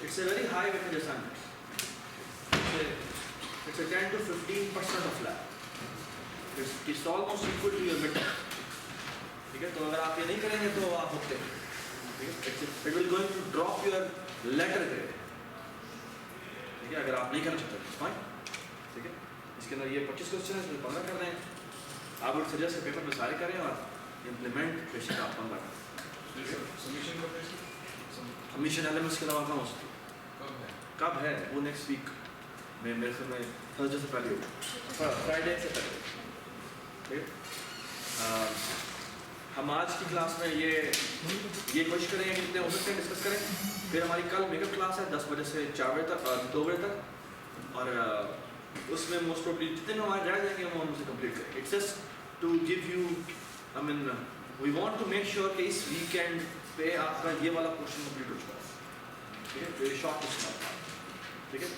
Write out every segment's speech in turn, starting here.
It's a very high weighted assignment. It's a 10 to 15% of lab. It's almost equal to your midterm. ठीक है, तो अगर आप ये नहीं करेंगे तो आप होते हैं, ठीक है, it will going to drop your letter grade, ठीक है, अगर आप नहीं करना चाहते, fine, ठीक है, इसके अंदर ये 25 क्वेश्चन है, इसमें 15 कर रहे हैं, आप लोग सजेस्ट के पेपर में सारे करें और इम्प्लीमेंट बेशक आप 15 करें। सबमिशन एलएमएस के अलावा कहाँ हो सकती है? कब है? वो नेक्स्ट वीक में, मेरे से में थर्सडे से पहले होगा, फ्राइडे से पहले, ठीक है। हम आज की क्लास में ये कोशिश करेंगे कि जितने हो सकते हैं डिस्कस करें। फिर हमारी कल मेकअप क्लास है 10 बजे से 4 बजे तक, 2 बजे तक, और उसमें मोस्ट प्रोबेबली जितने में हमारे रह जाएंगे हम उनसे कंप्लीट करेंगे। It's just to give you, I mean we want to make sure कि इस वीकेंड पे आपका ये वाला पोर्शन कंप्लीट हो चुका है, ठीक है, तो ये शॉर्ट क्वेश्चन, ठीक है।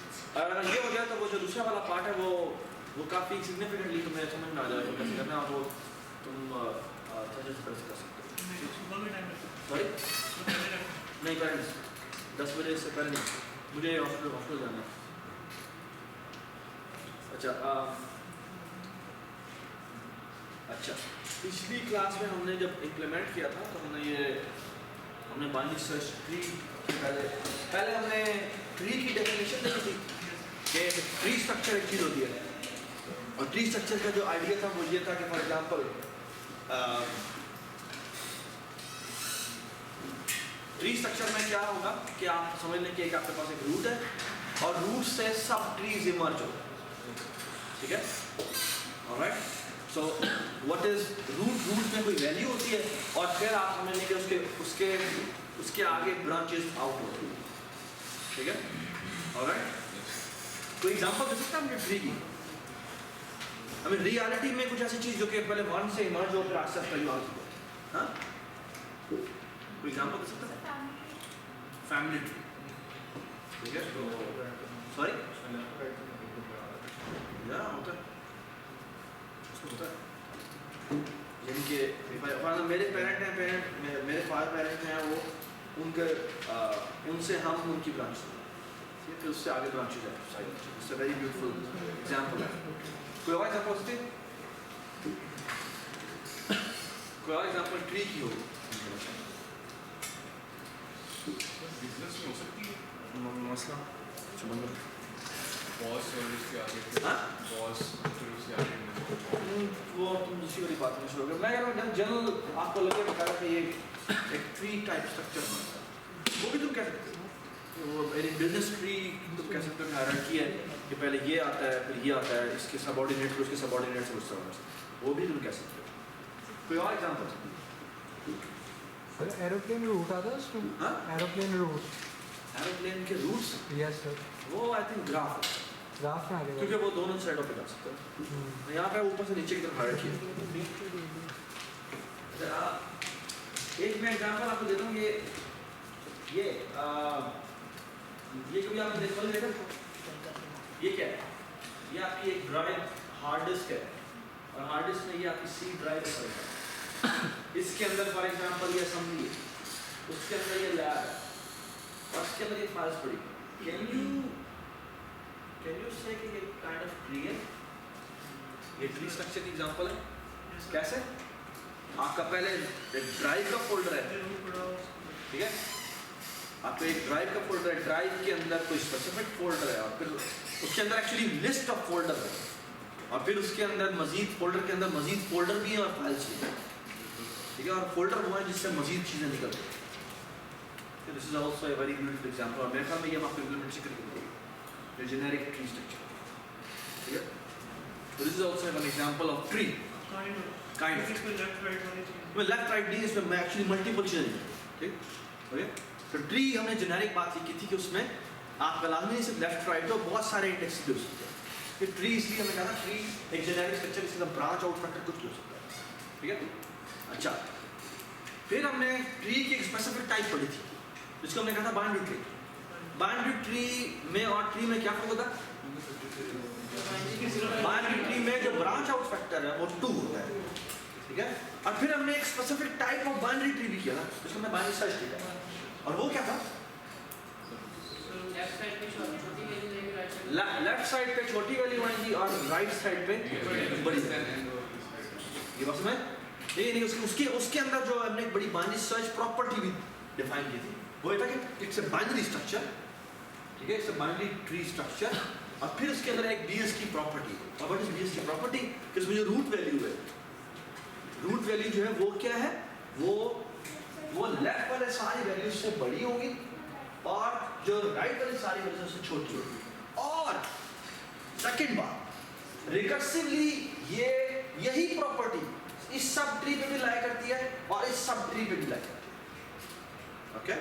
अगर ये हो जाए तो वो जो दूसरा वाला पार्ट है वो काफ़ी सिग्निफिकेंटली तुम्हें समझ में आ जाएगा कैसे करना है, वो तुम कर सकते हो। सॉरी नहीं, पेरेंट्स 10 बजे से पहले नहीं, मुझे हॉस्पिटल जाना है। अच्छा, पिछली क्लास में हमने जब इम्प्लीमेंट किया था तो हमने बाइनरी सर्च ट्री पहले हमने ट्री की डेफिनेशन देखी थी कि ट्री स्ट्रक्चर एक चीज़ होती है, और ट्री स्ट्रक्चर का जो आइडिया था वो ये था कि फॉर एग्जांपल ट्री स्ट्रक्चर में क्या होगा कि आप समझ लें कि आपके पास एक रूट है और रूट से सब ट्रीज इमर्ज हो, ठीक है, alright. So what is root में कोई वैल्यू होती है और फिर आप समझ लें कि उसके आगे ब्रांचेस आउट होते हैं, ठीक है, ऑलराइट। कोई एग्जांपल दे सकता है मुझे ट्री की? आई मीन रियलिटी में कुछ ऐसी चीज जो कि पहले वन से इमर्ज हो फिर आस्ते आस्ते यूज हो, हाँ, कोई एग्जांपल दे सकता है? फैमिली ट्री, ठीक है, तो सॉरी या होता है, उसमें होता है, यानी कि मेरे पेरेंट हैं, मेरे फादर पेरेंट हैं, वो उनसे हम उनकी ब्रांच, फिर उससे आगे ब्रांचेज है, it's a very beautiful example है। कोई और एग्जांपल सकते? कोई और एग्जांपल ट्री की हो? बिजनेस में हो सकती है मसला बॉस सर्विस के आगे, हाँ, बॉस सर्विस के आगे वो तुम दूसरी वाली बात में शुरू कर। मैं जनरल आपको लगे बता रहा कि ये एक ट्री टाइप स्ट्रक्चर बनता है, वो भी तुम कह सकते हो, वो बिजनेस ट्री तुम कह सकते हो कि हायरार्की है कि पहले ये आता है फिर ये आता है, इसके सबऑर्डिनेट फिर उसके सबऑर्डिनेट से उससे, वो भी तुम कह सकते हो। कोई और एग्जांपल? सर एरोप्लेन रूट आता है उसमें? हाँ, एरोप्लेन रूट, एरोप्लेन के रूट्स, यस सर, वो आई थिंक ग्राफ ग्राफ में आ गया, क्योंकि वो दोनों साइडों पे जा सकते हैं, यहाँ पे ऊपर से नीचे की तरफ हायरार्की है। एक मैं एग्जांपल आपको देता हूँ, ये कभी आपने देखा? ये क्या है? ये आपकी एक ड्राइव हार्ड डिस्क है, और हार्ड डिस्क में ये आपकी सी ड्राइव है, इसके अंदर फॉर एग्जांपल ये असेंबली है, उसके अंदर ये लैब है, और इसके अंदर ये फाइल्स पड़ी। कैन यू से कि ये काइंड ऑफ ट्री है? ये ट्री स्ट्रक्चर की एग्जांपल है। कैसे? आपका पहले एक ड्राइव का फोल्डर है, ठीक है, आपको एक ड्राइव का फोल्डर है, ड्राइव के अंदर कोई स्पेसिफिक फोल्डर है, और फिर उसके अंदर एक्चुअली लिस्ट ऑफ फोल्डर है, और फिर उसके अंदर मजीद फोल्डर के अंदर मजीद फोल्डर भी है और फाइल्स भी है, ठीक है, और फोल्डर वो है जिससे मजीद चीज़ें निकलती हैं। This is also a very beautiful example, और मेरे ख्याल में ये हम आपको इम्प्लीमेंट करेंगे जेनेरिक ट्री स्ट्रक्चर, ठीक है। This is also one example of tree kind of left right D, इसमें मैं एक्चुअली मल्टीपल चीज़ें, ठीक, ओके। तो ट्री हमने जेनेरिक बात की थी कि उसमें आपका लाजमी नहीं सिर्फ लेफ्ट राइट हो, बहुत सारे इंडेक्स भी हो सकते हैं। फिर ट्री इसलिए हमने कहा था ट्री एक जेनेरिक स्ट्रक्चर, इसका ब्रांच आउट फैक्टर कुछ भी हो सकता है, ठीक है। अच्छा, फिर हमने ट्री की एक स्पेसिफिक टाइप पढ़ी थी जिसको हमने कहा था बाइनरी ट्री। बाइनरी ट्री में और ट्री में क्या फर्क होता है? बाइनरी ट्री में जो ब्रांच आउट फैक्टर है वो 2 होता है, ठीक है। और फिर हमने एक specific type of binary tree भी किया ना, जिसको हमने बाइनरी सर्च ट्री कहा, और वो क्या था? लेफ्ट साइड पे छोटी वैल्यू रहेगी, राइट साइड लेफ्ट साइड पे छोटी वैल्यू आएंगी और राइट साइड पे बड़ी। ये बात समझ? नहीं उसके उसके अंदर जो हमने एक बड़ी बाइनरी सर्च प्रॉपर्टी भी डिफाइन की थी, वो ये था कि इट्स अ बाइनरी स्ट्रक्चर, ठीक है, it's a binary tree structure, और फिर उसके अंदर एक डीएस की प्रॉपर्टी। और व्हाट इज डीएस की प्रॉपर्टी? कि इसमें जो रूट वैल्यू है, रूट वैल्यू जो है वो क्या है, वो लेफ्ट वाले सारी वैल्यूज से बड़ी होगी और जो राइट वाली सारी वैल्यूज से छोटी होगी। और सेकंड बात, रिकर्सिवली यही प्रॉपर्टी इस सब ट्री पे भी लाई करती है और इस सब ट्री पे भी लाई करती है। ओके,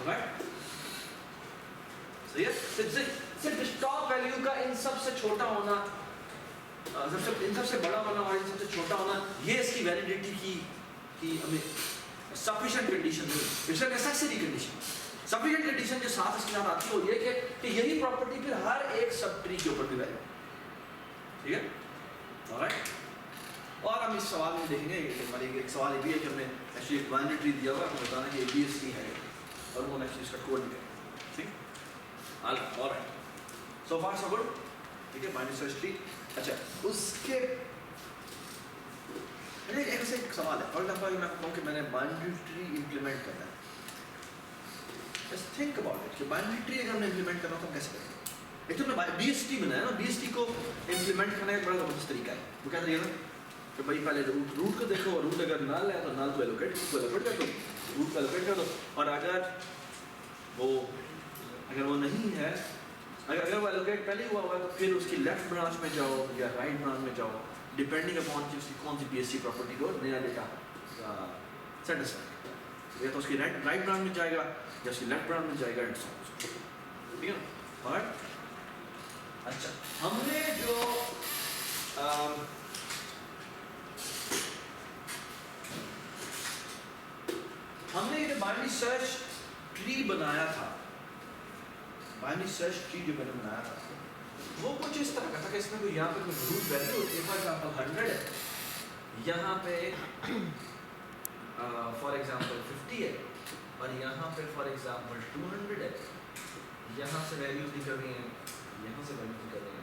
राइट, सही है। सिर्फ स्टॉप वैल्यू का इन सब से छोटा होना, इन सब से बड़ा होना और इन सब से छोटा होना, ये इसकी वैलिडिटी की हमें सफिशिएंट कंडीशन नहीं, it's a necessary condition. Sufficient condition जो साथ इसके साथ आती है वो ये कि यही प्रॉपर्टी फिर हर एक सब ट्री के ऊपर भी वैलिड, ठीक है, ऑलराइट। और हम इस सवाल में देखेंगे, हमारी एक सवाल ये भी है कि हमने एक्चुअली एक बाइनरी ट्री दिया हुआ है, आपको बताना कि ABST है और वो एक्चुअली इसका कोड भी है, ठीक, ऑलराइट, सो फार सो गुड, ठीक है, बाइनरी सर्च ट्री। अच्छा, उसके ऐसे एक सवाल है, फॉर एग्जांपल मैं कहूँ कि मैंने बाइनरी ट्री इंप्लीमेंट करना है, जस्ट थिंक अबाउट इट कि बाइनरी ट्री अगर हमने इंप्लीमेंट करना तो हम कैसे करेंगे। एक तो मैं BST बनाया ना, BST को इंप्लीमेंट करने का बड़ा ज़बरदस्त तरीका है। वो क्या तरीका है कि भाई पहले रूट को देखो, और रूट अगर नल है तो नल को एलोकेट कर दो, रूट को एलोकेट कर दो, और अगर वो नहीं है, अगर वो एलोकेट पहले हुआ हुआ तो फिर उसकी लेफ्ट ब्रांच में जाओ या राइट ब्रांच में जाओ, डिपेंडिंग अपॉन कि उसकी कौन सी BST प्रॉपर्टी को नया डेटा सेटिस्फाई, या तो उसकी राइट ब्रांच में जाएगा या उसकी लेफ्ट ब्रांच में जाएगा, एंड सो ऑन, ठीक है ना। और अच्छा, हमने जो हमने ये बाइनरी सर्च ट्री बनाया था, बाइनरी सर्च ट्री जो मैंने बनाया था वो कुछ इस तरह का था कि इसमें कोई यहाँ पे कोई रूट वैल्यू होती है, फॉर एग्जांपल 100 है, यहाँ पे फॉर एग्जांपल 50 है, और यहाँ पे फॉर एग्जांपल 200 है, यहाँ से वैल्यूज निकल रही हैं, यहाँ से वैल्यूज निकल रही हैं।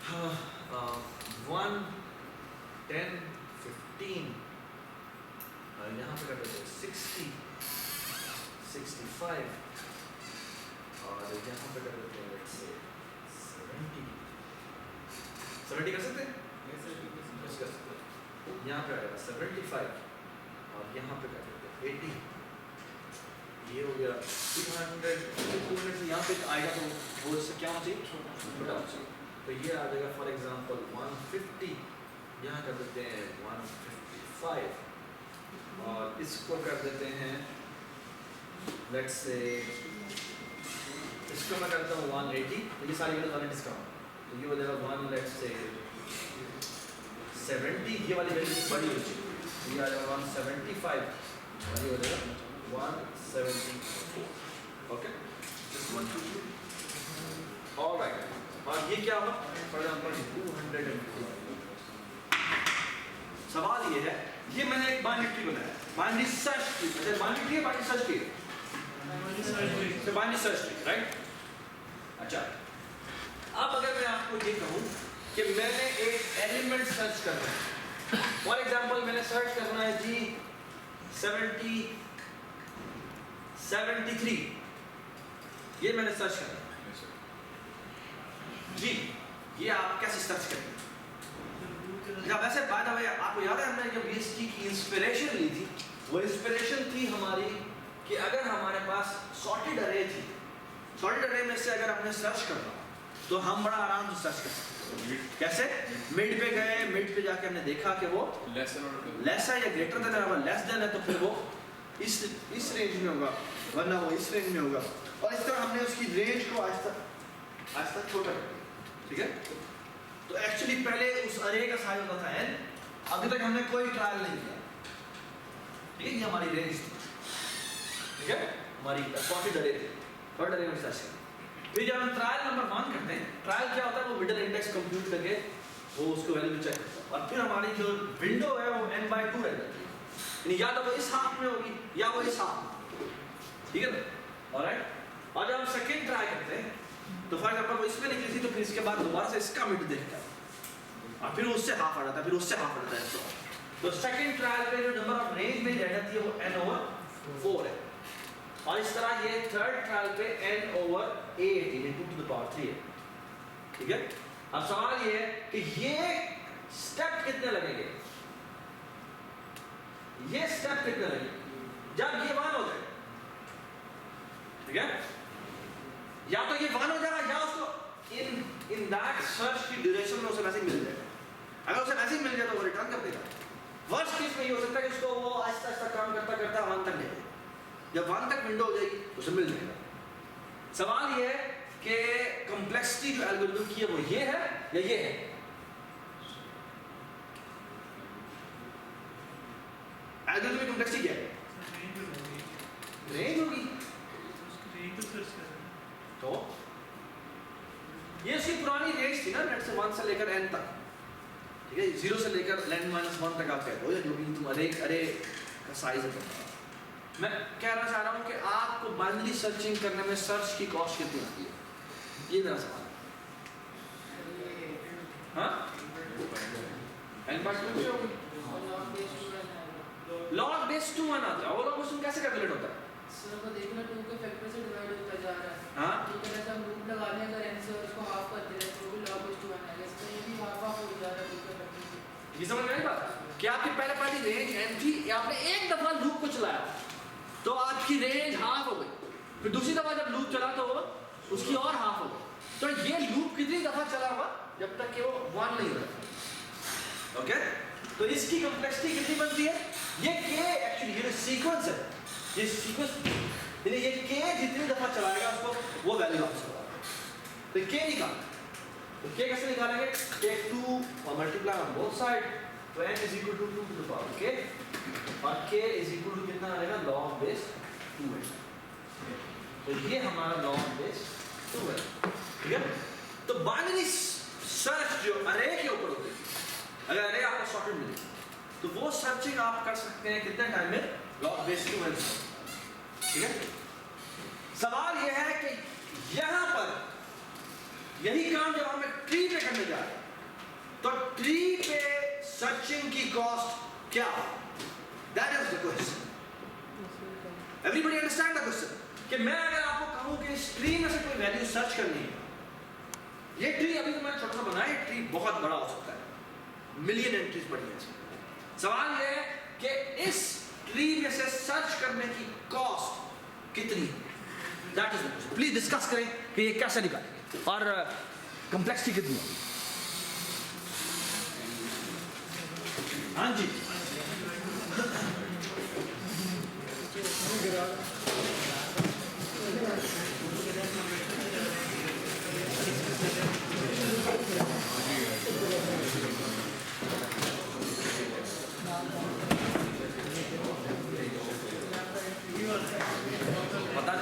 हाँ, 1, 10, 15, यहाँ पे कर देते हैं 60, 65, और यहाँ पे कर देते हैं let's say 70 कर सकते हैं? yes, कर सकते हैं। यहाँ पे आएगा 75, और यहाँ पे कर देते हैं 80, ये हो गया 200 से यहाँ पे आएगा तो वो इससे क्या होना चाहिए, छोटा होना चाहिए, तो ये आ जाएगा फॉर एग्जांपल 150, यहाँ कर देते हैं 155, और इसको कर देते हैं लेट्स से, इसको मैं करता हूँ 180, तो ये सारी वैल्यूज वाले डिस्काउंट, तो ये हो जाएगा 1 लेट्स से 70, ये वाली वैल्यू बड़ी हो चाहिए, तो ये आ जाएगा 175, और ये हो जाएगा 174, ओके, जस्ट 1 2 ऑलराइट। और ये क्या होगा, फॉर एग्जांपल 250। सवाल ये है, ये मैंने एक बाइनरी ट्री बनाया, बाइनरी सर्च ट्री, अच्छा बाइनरी ट्री है, बाइनरी सर्च ट्री, तो बाइनरी सर्च ट्री, राइट। अच्छा, अब अगर मैं आपको ये कहूँ कि मैंने एक एलिमेंट सर्च करना है, फॉर एग्जांपल मैंने सर्च करना है जी 73, ये मैंने सर्च करना है जी, ये आप कैसे सर्च करेंगे? जब वैसे बात है, आपको याद है हमने जब BST की इंस्पिरेशन ली थी, वो इंस्पिरेशन थी हमारी कि अगर हमारे पास सॉर्टेड अरे थी, सॉर्टेड अरे में से अगर हमने सर्च करना तो हम बड़ा आराम से सर्च कर सकते हैं। कैसे? मिड पे गए, मिड पे जाके हमने देखा कि वो लेस है या ग्रेटर देन है, लेस देन है तो फिर वो इस रेंज में होगा, वरना वो इस रेंज में होगा, और इस तरह हमने उसकी रेंज को आज तक छोटा कर दिया, ठीक है। तो एक्चुअली पहले उस अरे का साइज होता था n, अभी तक हमने कोई ट्रायल नहीं किया, ठीक है, ये हमारी रेंज थी, ठीक है, हमारी सॉर्टेड अरे थी, थर्ड अरे में सर्च करें, फिर जब हम ट्रायल नंबर 1 करते हैं, ट्रायल क्या होता है, वो मिडल इंडेक्स कंप्यूट करके वो उसको वैल्यू चेक करता है और फिर हमारी जो विंडो है वो n/2 रह जाती है, यानी या तो वो इस हाफ में होगी या वो इस हाफ में, ठीक है ना? ऑलराइट। और जब हम सेकंड ट्राई करते हैं तो फॉर एग्जांपल वो इसमें निकली थी तो फिर इसके बाद दोबारा से इसका मिड देखता है और फिर उससे हाफ आ जाता है, फिर उससे हाफ आ जाता है। तो सेकंड ट्रायल पे जो नंबर ऑफ रेंज में रह जाती है वो n/4 है और इस तरह ये थर्ड ट्रायल पे n/18 into 2 to the power 3 है, ठीक है? अब सवाल ये है कि ये स्टेप कितने लगेंगे, ये स्टेप कितने लगेंगे जब ये 1 हो जाए, ठीक है? या तो ये 1 हो जाएगा या उसको इन दैट सर्च की ड्यूरेशन में उसे मैसेज मिल जाएगा। अगर उसे मैसेज मिल जाए तो वो रिटर्न कर देगा। वर्स्ट केस में ये हो सकता है कि उसको वो आहिस्ता आहिस्ता काम करता करता 1 तक ले जाए, जब 1 तक विंडो हो जाएगी उसे मिल जाएगा। सवाल ये है कि कॉम्प्लेक्सिटी जो एल्गोरिथम की है वो ये है या ये है? एल्गोरिथम की कॉम्प्लेक्सिटी क्या है? रेंज होगी। तो ये उसकी पुरानी रेंज थी ना, नेट से 1 से लेकर n तक, ठीक है? 0 से लेकर n-1 तक आप कहते हो, जो भी तुम अरे का साइज है। मैं कहना चाह रहा हूँ कि आपको बाइनरी सर्चिंग करने में सर्च की कॉस्ट कितनी आती है, ये मेरा सवाल है। हाँ, n/2 होगी, log base 2 1 आता है, वो log base 2 कैसे कैलकुलेट होता है? सर को देखना 2 के फैक्टर से डिवाइड होता जा रहा है। हाँ, तो कहते हैं हम रूट लगा लें, अगर n से उसको हाफ कर दे तो भी log base 2 आएगा, इसमें ये भी हाफ हाफ हो जा रहा है 2 के फैक्टर से। ये समझ में आई बात कि आपकी पहले पहली रेंज n थी, आपने एक दफा लूप को चलाया तो आपकी रेंज हाफ हो गई, फिर दूसरी दफा जब लूप चला तो उसकी और हाफ हो गई। तो ये लूप कितनी दफा चला हुआ जब तक कि वो 1 नहीं होता, ओके? तो इसकी कॉम्प्लेक्सिटी कितनी बनती है? ये k एक्चुअली ये सीक्वेंस है, ये सीक्वेंस यानी ये k जितनी दफा चलाएगा उसको वो वैल्यू वापस होगा। तो k निकाल, तो k कैसे निकालेंगे? take 2 और मल्टीप्लाई ऑन बोथ साइड, तो n is equal to 2 to the power k और k is equal to कितना आएगा? log base 2 है। तो ये हमारा log base 2 है, ठीक है? तो बाइनरी सर्च जो अरे के ऊपर होती है, अगर अरे आपको सॉर्टेड मिले तो वो सर्चिंग आप कर सकते हैं कितने टाइम में? log base 2 है, ठीक है? सवाल यह है कि यहां पर यही काम जब हम एक ट्री पे करने जा रहे हैं तो ट्री पे सर्चिंग की कॉस्ट क्या? That is the question. Everybody understand the question? कि मैं अगर आपको कहूं कि इस ट्री में से कोई वैल्यू सर्च करनी है, ये ट्री अभी तो मैंने छोटा सा बनाया, ये ट्री बहुत बड़ा हो सकता है, मिलियन एंट्रीज पड़ी हैं इसमें। सवाल ये है कि इस ट्री में से सर्च करने की कॉस्ट कितनी है? That is the question. Please discuss करें कि ये कैसे निकालेंगे और कॉम्प्लेक्सिटी कितनी होगी। हाँ जी, पता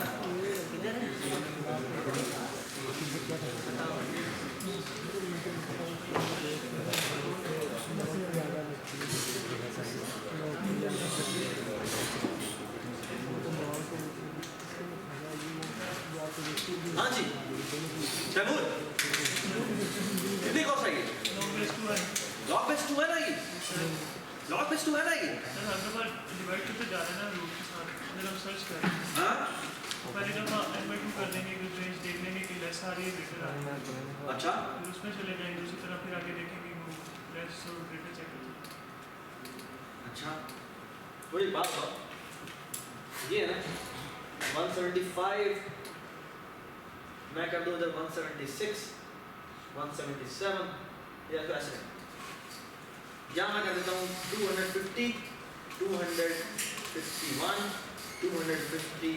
हाँ जी, तैमूर कितनी कॉस्ट आएगी? log base 2 है ना ये? log base 2 है ना ये? डिवाइड करते जा रहे हैं ना रूट के साथ, अगर हम सर्च करें हाँ, पहले जब हम n/2 कर देंगे कि रेंज देख लेंगे कि लेस आ रही है ग्रेटर आ रही है, अच्छा, फिर उसमें चले जाएंगे, दूसरी तरफ फिर आगे देखेंगे वो लेस और ग्रेटर चेक करते अच्छा, वही बात है, ये है ना 175, मैं कर दूं इधर 176, 177, या तो ऐसे या मैं कर देता हूँ 250, 251, 252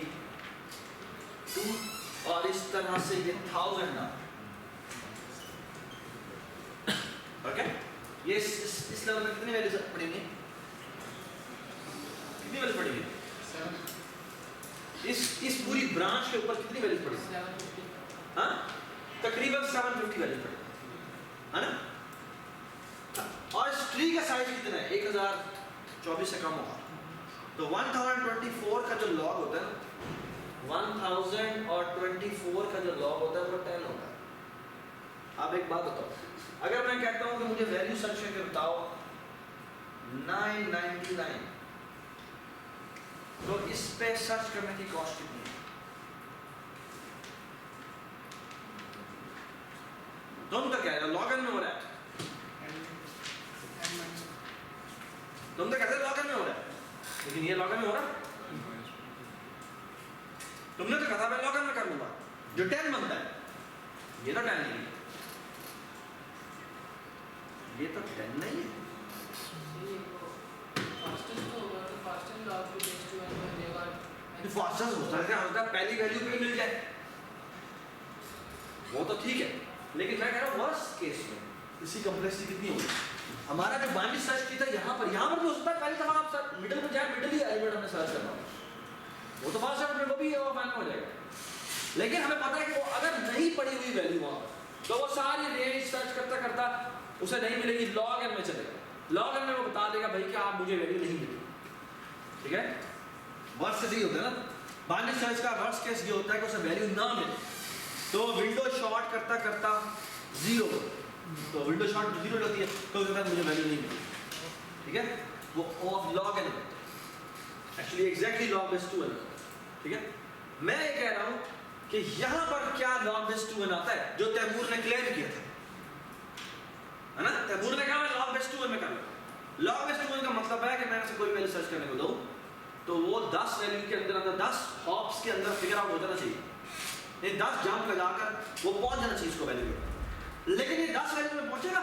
और इस तरह से ये 1000 ना, ओके? ये इस लेवल में कितनी वैल्यू पड़ेंगी? कितनी वैल्यू पड़ेगी? इस पूरी ब्रांच के ऊपर कितनी वैल्यू पड़ेगी? हाँ तकरीबन 750 वैल्यू पड़ेगा, है ना। और इस ट्री का साइज कितना है, 1024 से कम होगा। तो 1024 का जो लॉग होता है ना, 1024 का जो लॉग होता है वो 10 होता है। अब एक बात बताओ, अगर मैं कहता हूं कि मुझे वैल्यू सर्च करके बताओ 999, तो इस पे सर्च करने की कॉस्ट कितनी है? तुम तो कह रहे हो लॉग इन में हो रहा है, तुम तो कहते हो लॉग इन में हो रहा है, लेकिन ये लॉग इन में हो रहा है। तुमने तो कहा मैं लॉग इन में कर लूंगा, जो 10 बनता है, ये तो 10 नहीं है, ये तो 10 नहीं है। फास्टेस्ट होता है पहली वैल्यू पे मिल जाए, वो तो ठीक है, लेकिन मैं कह रहा हूँ वर्स्ट केस में इसकी कॉम्प्लेक्सिटी कितनी होगी। हमारा जो बाइनरी सर्च की था यहाँ पर भी हो सकता है पहली दफा आप सर मिडिल में जाए, मिडिल ही एलिमेंट हमने सर्च करना हो, वो तो फास्ट है, वो भी हो जाएगा। लेकिन हमें पता है कि वो अगर नहीं पड़ी हुई वैल्यू वहाँ पर, तो वो सारी रेंज सर्च करता करता उसे नहीं मिलेगी, लॉग एन में चलेगा, लॉग एन में वो बता देगा भाई कि आप मुझे वैल्यू नहीं मिली, ठीक है। वर्स्ट केस ये होता है ना, बाइनरी सर्च का वर्स्ट केस ये होता है कि उसे वैल्यू ना मिले, तो विंडो शॉर्ट करता करता 0, तो विंडो शॉर्ट 0 होती है, तो उसके बाद मुझे वैल्यू नहीं मिली, ठीक है। वो of log n actually exactly log base 2 n, ठीक है। मैं ये कह रहा हूं कि यहां पर क्या लॉग बेस 2 एन आता है जो तैमूर ने क्लेम किया था, है ना। तैमूर ने कहा मैं लॉग बेस 2 एन में कर लूंगा। लॉग बेस 2 एन का मतलब है कि मैं ऐसे कोई वैल्यू सर्च करने को दूं तो वो 10 वैल्यू के अंदर 10 हॉप्स के अंदर फिगर आउट हो जाना चाहिए, ये 10 जंप लगाकर वो पहुंच जाना चाहिए इसको वैल्यू पे, लेकिन ये 10 वैल्यू में पहुंचेगा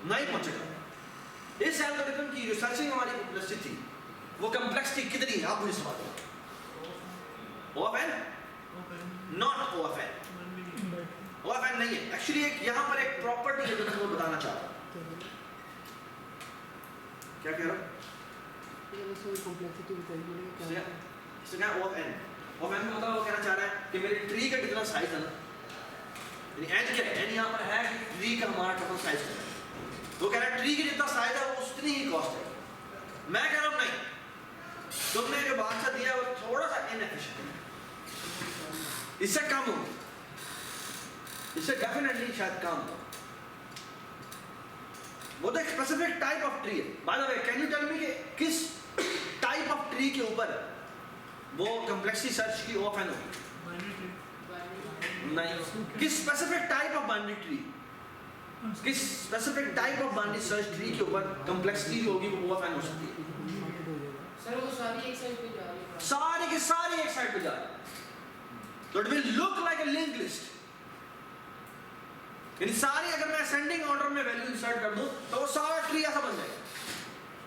नहीं पहुंचेगा। इस एल्गोरिथम की रिसर्चिंग हमारी कॉम्प्लेक्सिटी थी, वो कॉम्प्लेक्सिटी कितनी है आप मुझे सवाल करो। ओएफएन नॉट ओएफएन, ओएफएन नहीं है एक्चुअली। एक यहां पर एक प्रॉपर्टी है जो मैं तुम्हें बताना चाह रहा हूं। क्या कह रहा हूं? कॉम्प्लेक्सिटी बताइए इससे क्या ओएफएन, ओएफएन का मतलब वो कहना चाह रहा है कि मेरे ट्री का जितना साइज है ना, यानी एन क्या है, एन यहां पर है कि ट्री का हमारा टोटल साइज है, वो कह रहा है ट्री की जितना साइज है वो उतनी ही कॉस्ट है। मैं कह रहा हूं नहीं, तुमने जो बात दिया वो थोड़ा सा इनएफिशिएंट है, इससे कम होगी, इससे डेफिनेटली शायद कम हो। वो तो एक स्पेसिफिक टाइप ऑफ ट्री है। By the way can you tell me कि किस टाइप ऑफ ट्री के ऊपर वो कॉम्प्लेक्सिटी सर्च की ओएफएन होगी? नहीं, किस specific type of binary tree, किस specific type of binary search tree के ऊपर कॉम्प्लेक्सिटी जो होगी वो ओएफएन हो सकती है। सर वो सारी एक साइड पे जा रही है, सारी की सारी एक साइड पे जा रही है, तो it will look like a link list, यानी सारी अगर मैं असेंडिंग ऑर्डर में वैल्यू इंसर्ट कर दूं तो वो सारा ट्री ऐसा बन जाएगा,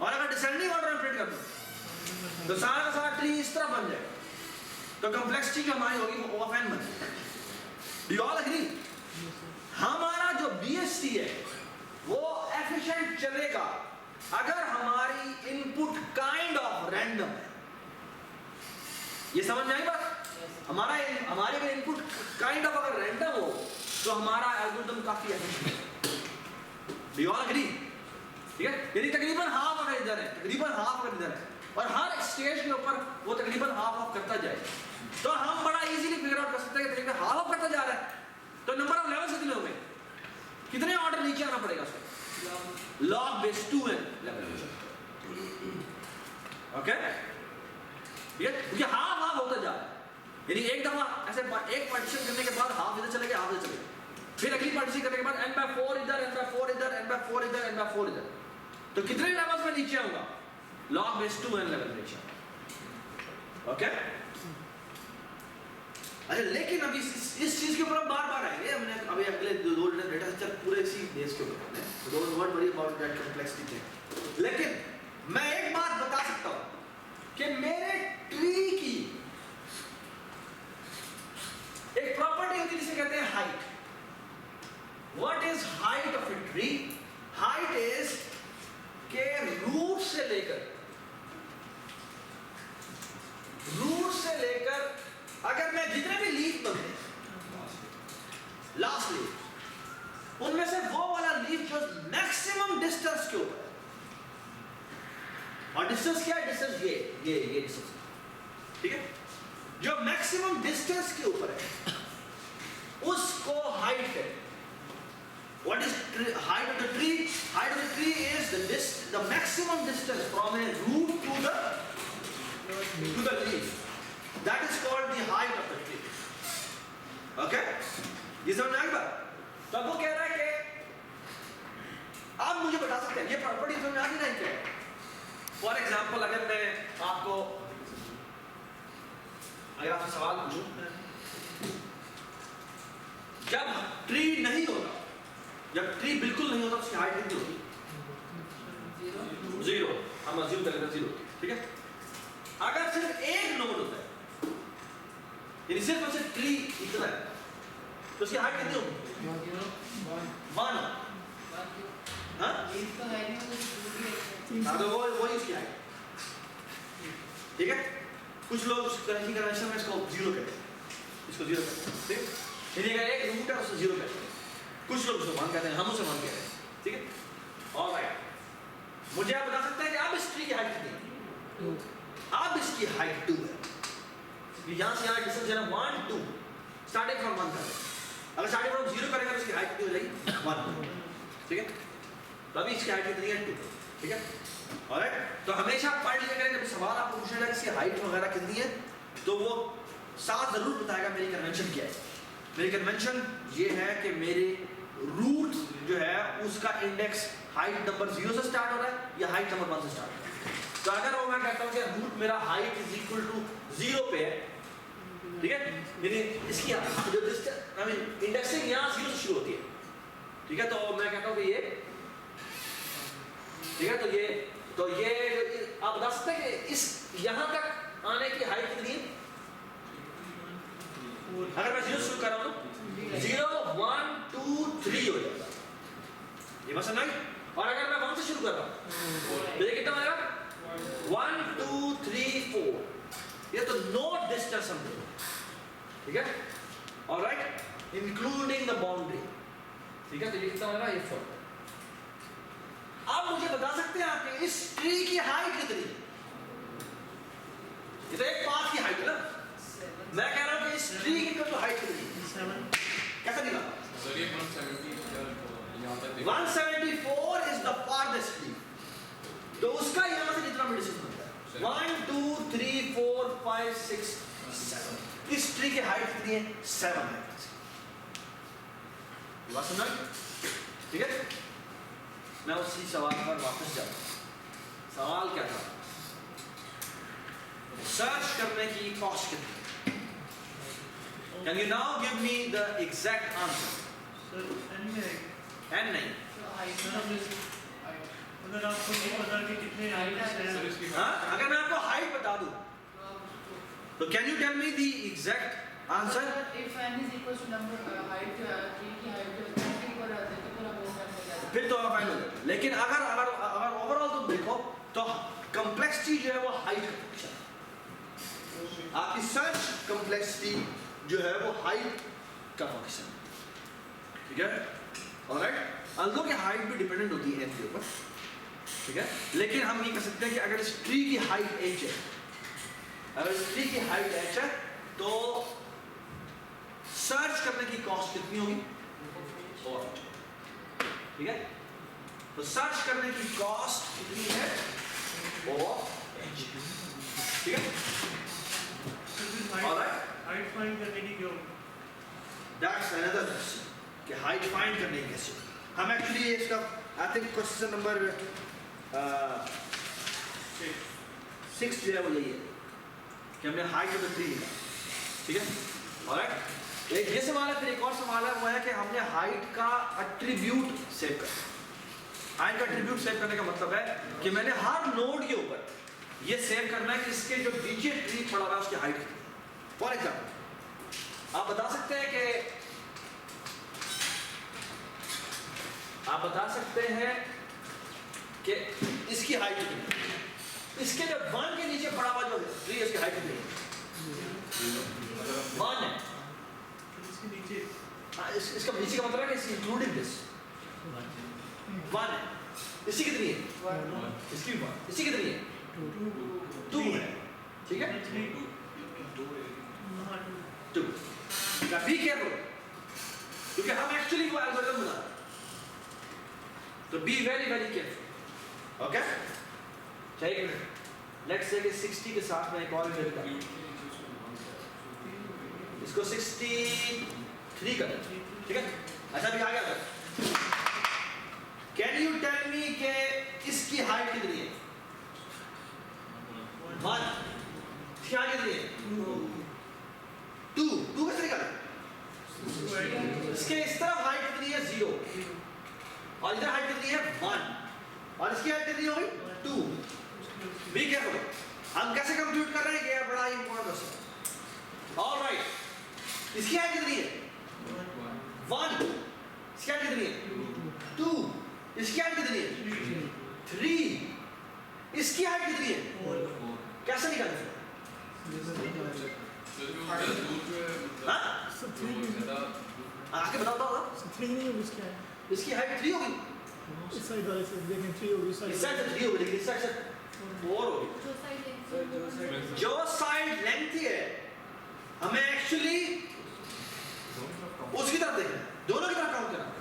और अगर डिसेंडिंग ऑर्डर में प्रिंट कर दूं तो सारा का सारा ट्री इस तरह बन जाएगा, तो कॉम्प्लेक्सिटी जो हमारी होगी वो ओएफएन बन जाएगी। Do you all agree? हमारा जो बीएसटी है वो एफिशिएंट चलेगा अगर हमारी इनपुट काइंड ऑफ रैंडम है। ये समझ में आई बात? हमारी अगर इनपुट काइंड ऑफ अगर रैंडम हो तो हमारा एल्गोरिथम काफी एफिशिएंट है। Do you all agree? ठीक है, यानी तकरीबन हाफ अगर इधर है, तकरीबन हाफ अगर इधर है, और हर स्टेज के ऊपर वो तकरीबन हाफ ऑफ करता जाए, तो हम बड़ा इजीली फिगर आउट कर सकते हैं कि तकरीबन हाफ ऑफ करता जा रहा है, तो नंबर ऑफ लेवल्स कितने होंगे, कितने ऑर्डर नीचे आना पड़ेगा उसको, log base 2 n level. Okay, ये हाफ होता जा रहा है, यानी एक दफा ऐसे एक पार्टीशन करने के बाद हाफ इधर चले गए, हाफ इधर चले गए, फिर अगली पार्टीशन करने के बाद n/4 इधर, n/4 इधर, n/4 इधर, n/4 इधर, तो कितने लेवल्स में नीचे आऊंगा, लॉग बेस 2 एन लेवल नीचे। ओके, अच्छा, लेकिन अभी इस चीज के ऊपर हम बार-बार आएंगे, हमने अभी अगले दो डेटा स्ट्रक्चर पूरे इसी बेस के ऊपर है, तो don't worry worry about that complexity thing. लेकिन मैं एक बात बता सकता हूं कि मेरे ट्री की एक प्रॉपर्टी होती है जिसे कहते हैं height. What is height of a tree? Height is के रूट से लेकर और डिस्टेंस क्या है? डिस्टेंस ये डिस्टेंस, ठीक है? जो मैक्सिमम डिस्टेंस के ऊपर है उसको हाइट कहते हैं। What is height of the tree? Height of the tree is the maximum distance from a root to the leaf. That is called the height of the tree. Okay? ये समझ आएगा? तो अब वो कह रहा है कि आप मुझे बता सकते हैं ये प्रॉपर्टी समझ आ रही है क्या? फॉर एग्जाम्पल अगर मैं आपको आपसे सवाल पूछूं, जब ट्री नहीं होता, जब ट्री बिल्कुल नहीं होता उसकी हाइट कितनी होती? जीरो। हम अज्यूम करेंगे जीरो, ठीक है? अगर सिर्फ एक नोड होता है, यानी सिर्फ और सिर्फ ट्री इतना है, तो उसकी हाइट कितनी होगी? 1। हाँ? तो वही उसकी हाइट, ठीक है? कुछ लोग कन्वेंशन में इसको जीरो कहते हैं, इसको जीरो कहते हैं, ठीक है? यानी अगर एक रूट है उसको जीरो कहते हैं, कुछ लोग उसको 1 कहते हैं, हम उसे 1 कहते हैं, ठीक है? ऑलराइट, मुझे आप बता सकते हैं कि अब इस ट्री की हाइट कितनी है? अब इसकी हाइट 2 है। यहाँ से यहाँ डिस्टेंस है ना 1 2, स्टार्टिंग फ्रॉम 1 करें। अगर स्टार्टिंग फ्रॉम 0 करेंगे तो इसकी हाइट कितनी हो जाएगी? 1, ठीक है? तो अभी इसकी हाइट कितनी है? 2, ठीक है? ऑलराइट, तो हमेशा पढ़ लिया करें, जब सवाल आपको पूछेगा कि इसकी हाइट वगैरह कितनी है तो वो साथ जरूर बताएगा मेरी कन्वेंशन क्या है। मेरी कन्वेंशन ये है कि मेरे रूट जो है उसका इंडेक्स हाइट नंबर 0 से स्टार्ट हो रहा है या हाइट नंबर 1 से स्टार्ट हो रहा है। तो अगर वो मैं कहता हूँ कि रूट मेरा हाइट इज इक्वल टू 0 पे है, ठीक है? यानी इसकी जो इंडेक्सिंग यहाँ 0 से शुरू होती है, ठीक है? तो मैं कहता हूँ कि ये, ठीक है? तो ये आप बता सकते हैं कि इस यहाँ तक आने की हाइट कितनी है? अगर मैं 0 शुरू कर रहा हूँ तो 0 1 2 3 हो जाता है, ये बात समझ आई? और अगर मैं 1 से शुरू कर रहा हूँ तो ये कितना आएगा? 1 2 3 4, ये तो नोट डिस्टेंस हम लोग, ठीक है? ऑलराइट, इंक्लूडिंग द बाउंड्री, ठीक है? तो ये कितना आएगा? ये 4। अब मुझे बता सकते हैं आप इस ट्री की हाइट कितनी है? ये तो एक पाथ की हाइट है ना। मैं कह रहा हूं कि इस ट्री की तो हाइट कितनी है? 7। सर कैसा निकला? ये 170 यहाँ तक देखो। 174 इज द फारदेस्ट ट्री, तो उसका यहां से कितना डिस्टेंस बनता है? 1 2 3 4 5 6 7। इस ट्री की हाइट कितनी है? 7 है। ये बात समझ, ठीक है? मैं उसी सवाल पर वापस जाऊँ। सवाल क्या था? सर्च करने की कॉस्ट कितनी? Can you now give me the exact answer? Sir n में आएगा। n नहीं, अगर आपको नहीं पता कि कितने सर इसकी हाँ? अगर मैं आपको हाइट बता दूं तो can you tell me the exact answer? If n is equal to number height tree की height जो है उसके ऊपर आते हैं तो फिर हम वो करने जाते हैं। फिर तो फाइन हो जाए। लेकिन अगर ओवरऑल तुम देखो तो कॉम्प्लेक्सिटी जो है वो हाइट का फंक्शन है। आपकी सर्च कॉम्प्लेक्सिटी जो है वो हाइट का फंक्शन है, ठीक है? ऑलराइट, अल्दो की हाइट भी डिपेंडेंट होती है n के ऊपर, ठीक है? लेकिन हम ये कह सकते हैं कि अगर इस ट्री की हाइट h है, अगर इस ट्री की हाइट h है तो सर्च करने की कॉस्ट कितनी होगी? 4, ठीक है? तो सर्च करने की कॉस्ट कितनी है? 4h, ठीक है? ऑलराइट, हाइट फाइंड करने की क्यों? दैट्स अनदर क्वेश्चन कि हाइट फाइंड करने की कैसे? हम एक्चुअली इसका आई थिंक क्वेश्चन नंबर 6 जो है वो यही है कि हमने हाइट ऑफ द ट्री लिखा, ठीक है? ऑलराइट, एक ये सवाल है, फिर एक और सवाल है, वो है कि हमने हाइट का एट्रीब्यूट सेव करना। हाइट का एट्रीब्यूट सेव करने का मतलब है कि मैंने हर नोड के ऊपर ये सेव करना है कि इसके जो नीचे ट्री पड़ा हुआ है उसकी हाइट कितनी। फॉर एग्जाम्पल आप बता सकते हैं कि इसकी हाइट कितनी है? इसके जो 1 के नीचे पड़ा हुआ जो ट्री है उसकी हाइट कितनी है? 1 है। इसके नीचे हाँ, इसका नीचे का मतलब है कि इंक्लूडिंग दिस 1 है। इसकी कितनी है? इसकी भी 1। इसकी कितनी है? 2 है, ठीक है, 2। बी केयरफुल, क्योंकि हम एक्चुअली वो एल्गोरिथम बना रहे हैं, तो be very very careful, okay. एक मिनट, लेट्स से कि 60 के साथ मैं एक और इंटर करूं, इसको 63 कर दें, ठीक है। अच्छा अभी आ गया, कैन यू टेल मी के इसकी हाइट कितनी है? 1, इसकी हाइट कितनी है? 2 कैसे निकालें? इसके इस तरफ हाइट कितनी है? 0, और इधर हाइट कितनी है? 1, और इसकी हाइट कितनी होगी? 2। बी केयरफुल, हम कैसे कंप्यूट कर रहे हैं, ये बड़ा इंपॉर्टेंट क्वेश्चन। ऑलराइट, इसकी हाइट कितनी है? 1, इसकी हाइट कितनी है? 2, इसकी हाइट कितनी है? 3, इसकी हाइट कितनी है? कैसे निकालें? आके बताओ इसकी हाइट 3 होगी, इस साइड से 3 होगी, इस साइड से 3 होगी, लेकिन इस साइड से 4 होगी। जो साइड लेंथ है हमें एक्चुअली उसकी तरफ देखना है, दोनों की तरफ काउंट करना है,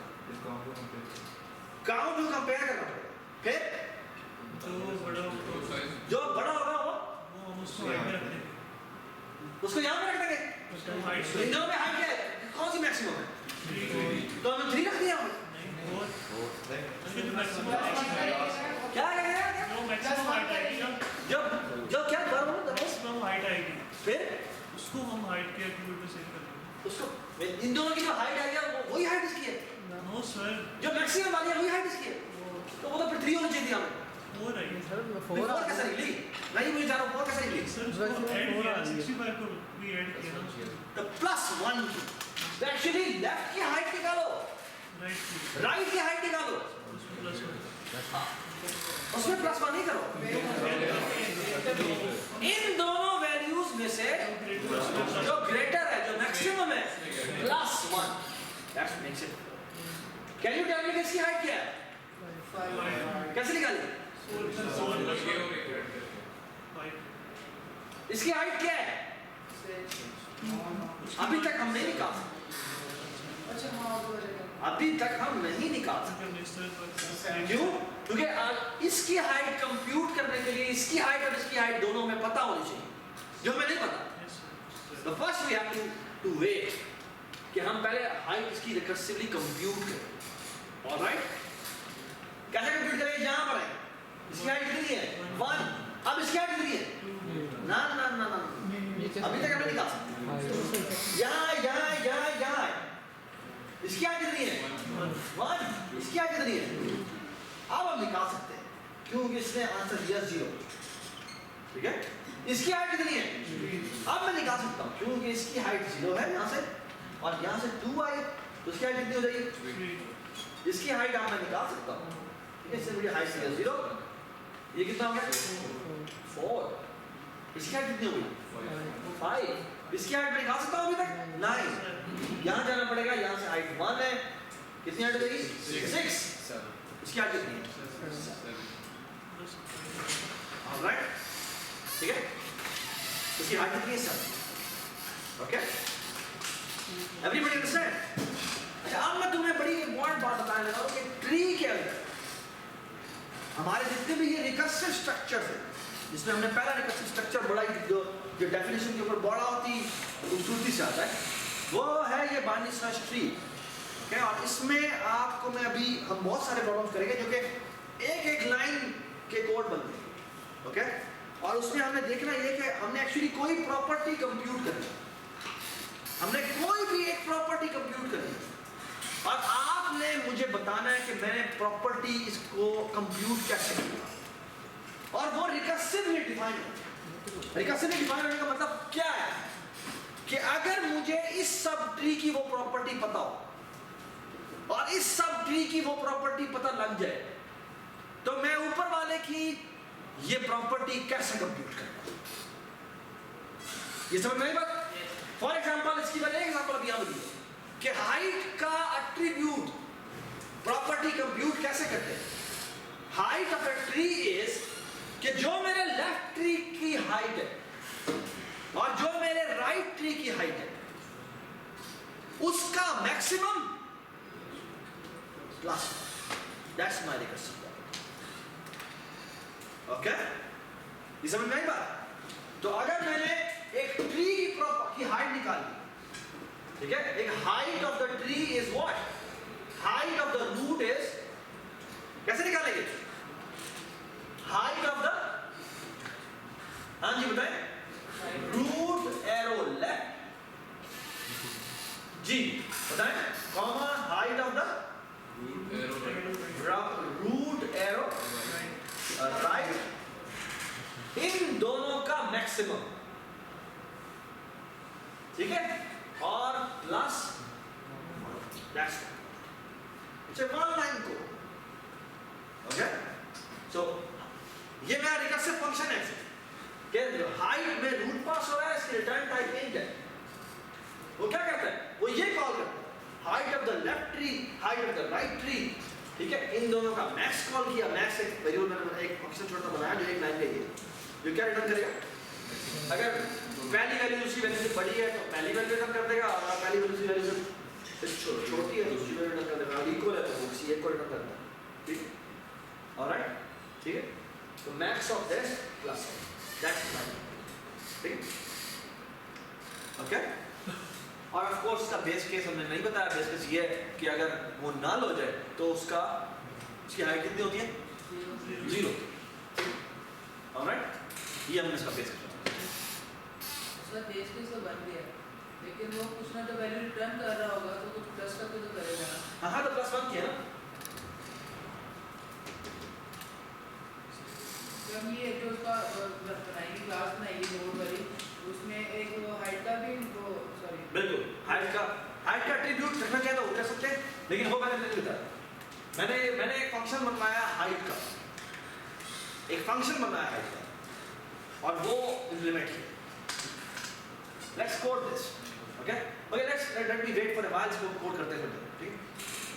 काउंट को कंपेयर करना पड़ेगा। फिर जो बड़ा होगा वो उसको यहाँ पे रख देंगे, इन दोनों में हाइट क्या है, कौन सी मैक्सिमम है? तो हमने 3 रख दिया, क्या जब क्या मैक्सिमम हाइट आएगी, फिर उसको हम हाइट के एट्रीब्यूट में सेव कर लेंगे। उसको इन दोनों की जो हाइट आ गया वही हाइट इसकी है, नो सर, जो मैक्सिमम आ गया वही हाइट इसकी है, तो वो तो फिर 3 होनी चाहिए हमें। 4 आई सर 4 कैसे निकली? नहीं मुझे जान रहा हूँ 4 कैसे निकली? सर, उसको ऐड किया 65 को भी ऐड किया ना, तो +1, तो एक्चुअली लेफ्ट की हाइट निकालो, राइट की हाइट निकालो, उसमें +1 नहीं करो, इन दोनों वैल्यूज में से जो ग्रेटर है, जो मैक्सिमम है, +1, that's makes it. Can you tell me इसकी हाइट क्या है? कैसे निकाली? इसकी हाइट क्या है? अभी तक हम नहीं निकाल सकते, अभी तक हम नहीं निकाल सकते। क्यों? क्योंकि इसकी हाइट कंप्यूट करने के लिए इसकी हाइट और इसकी हाइट दोनों में पता होनी चाहिए, जो हमें नहीं पता। तो first we have to wait कि हम पहले हाइट इसकी रिकर्सिवली कंप्यूट करें। ऑलराइट, कैसे कंप्यूट करेंगे? यहाँ पर है, इसकी हाइट कितनी है? 1, अब इसकी हाइट कितनी है? ना ना ना ना, अभी तक हमें निकाल सकते। यहाँ इसकी हाइट कितनी है? 1, इसकी हाइट कितनी है? अब हम निकाल सकते हैं, क्योंकि इसने आंसर दिया 0, ठीक है। इसकी हाइट कितनी है? अब मैं निकाल सकता हूँ, क्योंकि इसकी हाइट 0 है यहाँ से, और यहाँ से 2 आई, तो इसकी हाइट कितनी हो जाएगी? इसकी हाइट आप मैं निकाल सकता हूँ, ठीक है। इससे मेरी हाइट 0, ये कितना हो गया? 4, इसकी हाइट कितनी होगी? 5, इसकी हाइट मैं निकाल सकता हूँ अभी तक? नहीं, यहाँ जाना पड़ेगा, यहाँ से हाइट 1 है, कितनी हाइट हो जाएगी? 6, इसकी हाइट कितनी है? ऑलराइट, ठीक है, इसकी हाइट कितनी है? 7, ओके, एवरीबॉडी अंडरस्टैंड? अच्छा, अब मैं तुम्हें बड़ी इंपॉर्टेंट बात बताने लगा हूँ कि ट्री के अंदर हमारे जितने भी ये रिकर्सिव स्ट्रक्चर है, जिसमें हमने पहला रिकर्सिव स्ट्रक्चर बड़ा जो डेफिनेशन के ऊपर बड़ा होती खूबसूरती से आता है, वो है ये बाइनरी सर्च ट्री, ओके। और इसमें आपको मैं अभी हम बहुत सारे प्रॉब्लम्स करेंगे जो कि एक लाइन के कोड बनते हैं, ओके। और उसमें हमने देखना ये कि हमने एक्चुअली कोई प्रॉपर्टी कंप्यूट करनी है, हमने कोई भी एक प्रॉपर्टी कंप्यूट करनी है, और आपने मुझे बताना है कि मैंने प्रॉपर्टी इसको कंप्यूट कैसे किया, और वो रिकर्सिवली डिफाइन है। रिकर्सिवली डिफाइन होने का मतलब क्या है कि अगर मुझे इस सब ट्री की वो प्रॉपर्टी पता हो और इस सब ट्री की वो प्रॉपर्टी पता लग जाए, तो मैं ऊपर वाले की ये प्रॉपर्टी कैसे कंप्यूट करूं? ये समझ में आई बात? फॉर एग्जांपल, इसकी मैंने एक एग्जांपल अभी यहां दिया कि हाइट का एट्रीब्यूट प्रॉपर्टी कंप्यूट कैसे करते हैं। Height of a tree is कि जो मेरे लेफ्ट हाइट है और जो मेरे राइट ट्री की हाइट है उसका maximum plus, that's my recursive property. Okay, ये समझ में आई बात? तो अगर मैंने एक ट्री की हाइट निकाली, ठीक है, एक height of the tree is what? Height of the root is, कैसे निकालेंगे? हाइट ऑफ द, हाँ जी बताएं, रूट एरो लेफ्ट, जी बताएं, comma height of the root arrow right, इन दोनों का मैक्सिमम, ठीक है, और plus that's it's one line को। ओके, सो ये मेरा रिकर्सिव फंक्शन है कि हाइट में रूट पास हो रहा है, इसकी रिटर्न टाइप इंट है। वो क्या करता है? वो ये कॉल करता है height of the left tree, height of the right tree, ठीक है, इन दोनों का मैक्स कॉल किया। मैक्स एक वेरिएबल मैंने एक फंक्शन छोटा बनाया जो एक लाइन का ये जो क्या रिटर्न करेगा? अगर पहली वैल्यू उसकी वैल्यू से बड़ी है तो पहली वैल्यू रिटर्न कर देगा, और पहली वैल्यू उसकी वैल्यू से छोटी है तो उसकी वैल्यू रिटर्न कर देगा, और इक्वल है तो वो किसी एक को रिटर्न करता है। ठीक है, ऑलराइट, ठीक है, तो max of this plus that's right, ठीक है, ओके। और ऑफ कोर्स इसका बेस केस हमने नहीं बताया। बेस केस ये है कि अगर वो नल हो जाए तो उसकी हाइट कितनी होती है? 0। ऑलराइट, ये हमने इसका बेस केस बताया। उसका बेस केस तो बन गया, लेकिन वो कुछ ना तो वैल्यू रिटर्न कर रहा होगा, तो कुछ प्लस करके तो करेगा ना। हाँ, तो प्लस 1 किया ना। जब ये जो उसका बनाएंगे क्लास बनाएंगे नोड वाली, उसमें एक वो हाइट का भी वो सॉरी बिल्कुल हाइट का एट्रीब्यूट रखना चाहिए तो कर सकते हैं, लेकिन वो मैंने नहीं बताया। मैंने एक फंक्शन बनवाया हाइट का, एक फंक्शन बनाया हाइट का, और वो इम्प्लीमेंट किया। Let's code this, okay, let me wait for a while, इसको कोड करते हैं, ठीक है।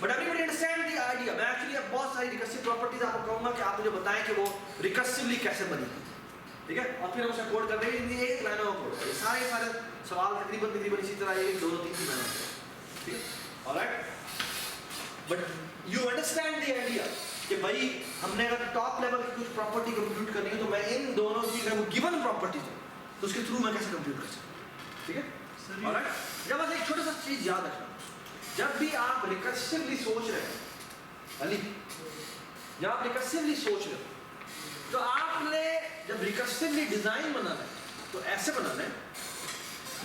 But everybody understand the idea. मैं एक्चुअली अब बहुत सारी रिकर्सिव प्रॉपर्टीज आपको कहूंगा कि आप मुझे बताएं कि वो रिकर्सिवली कैसे बनी, ठीक है, और फिर हम उसे कोड कर देंगे। एक लाइन में कोड, ये सारे सवाल तकरीबन इसी तरह 1 2 3 की लाइन, ठीक है, alright. But you understand the idea कि भाई हमने अगर टॉप लेवल की कुछ प्रॉपर्टी कंप्यूट करनी है तो मैं इन दोनों की गिवन प्रॉपर्टी तो उसके थ्रू मैं कैसे कंप्यूट कर सकता हूं, ठीक है, ऑलराइट। जब बस एक छोटा सा चीज याद रखना, जब भी आप रिकर्सिवली सोच रहे हैं अली, जब आप रिकर्सिवली सोच रहे हो तो आपने जब रिकर्सिवली डिजाइन बनाना है तो ऐसे बनाना है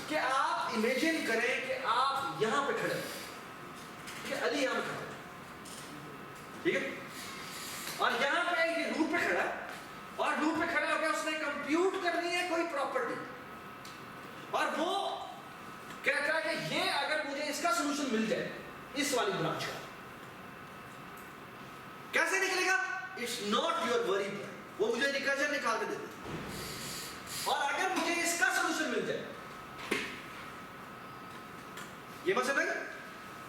कि आप इमेजिन करें कि आप यहां पे खड़े हैं, ठीक है, अली यहां पे खड़ा है, ठीक है, और यहां पे ये रूट पे खड़ा है, और रूट पे खड़ा होकर उसने कंप्यूट करनी है कोई प्रॉपर्टी, और वो कहता है कि ये अगर मुझे इसका सॉल्यूशन मिल जाए इस वाली ब्रांच का, कैसे निकलेगा? इट्स नॉट योर वरी, वो मुझे रिकर्जन निकाल के देते, और अगर मुझे इसका सॉल्यूशन मिल जाए, ये बात समझ,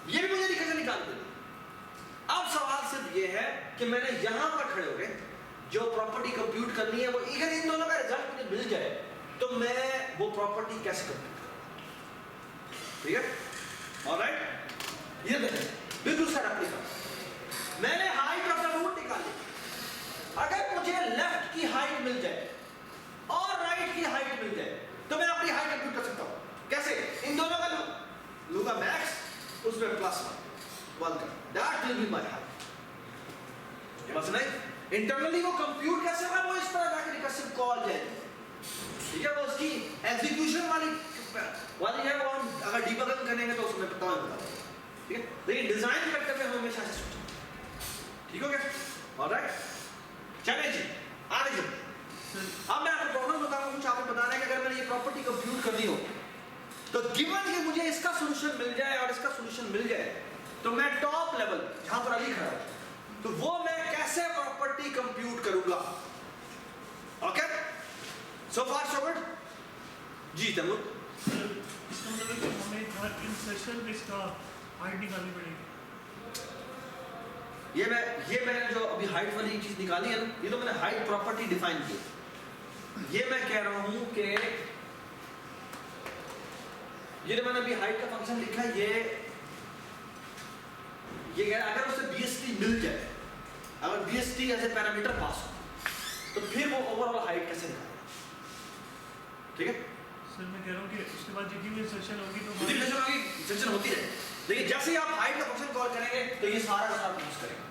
ये भी मुझे रिकर्जन निकाल के देते। अब सवाल सिर्फ ये है कि मैंने यहां पर खड़े हो गए जो प्रॉपर्टी कंप्यूट करनी है, वो अगर इन दोनों का रिजल्ट मुझे मिल जाए तो मैं वो प्रॉपर्टी कैसे कंप्यूट करूं, ठीक है, ऑलराइट। ये देखें बिल्कुल सर अपनी मैंने हाइट ऑफ द रूट निकाली। अगर मुझे लेफ्ट की हाइट मिल जाए और राइट की हाइट मिल जाए तो मैं अपनी हाइट कंप्यूट कर सकता हूं। कैसे? इन दोनों का लूंगा मैक्स, उसमें प्लस 1 का, that will be my height. ये बात नहीं, इंटरनली वो कंप्यूट कैसे होगा, वो इस तरह जाके रिकर्सिव कॉल जाएगी, ठीक है, वो उसकी एग्जीक्यूशन वाली है, वो हम अगर डीबगिंग करेंगे तो उसमें पता होगा, ठीक है, लेकिन डिजाइन करते हुए हम हमेशा से सोचें, ठीक हो गया, ऑलराइट। चलिए जी आगे चलते हैं। अब मैं आपको प्रॉब्लम बताऊंगा, कुछ आपको बताना है कि अगर मैंने ये प्रॉपर्टी कंप्यूट करनी हो तो गिवन कि मुझे इसका सॉल्यूशन मिल जाए और इसका सॉल्यूशन मिल जाए तो मैं टॉप लेवल जहां पर अली खड़ा है तो वो मैं कैसे प्रॉपर्टी कंप्यूट करूंगा। ओके, सो फार सो गुड जी। तैमूर, इसका मतलब है कि हमें हर इंसर्शन में इसका हाइट निकालनी पड़ेगी। ये मैंने जो अभी हाइट वाली चीज निकाली है ना, ये तो मैंने हाइट प्रॉपर्टी डिफाइन की, ये मैं कह रहा हूं कि ये जो मैंने अभी हाइट का फंक्शन लिखा है, ये कह रहा है अगर उसे BST मिल जाए, अगर BST as a parameter pass हो, तो फिर वो ओवरऑल हाइट कैसे निकालेगा? ठीक है, सर मैं कह रहा हूँ कि उसके बाद जितनी भी इंसर्शन होगी तो इंसर्शन होगी, इंसर्शन होती रहे, लेकिन जैसे ही आप हाइट का फंक्शन कॉल करेंगे तो ये सारा का सारा यूज करेगा,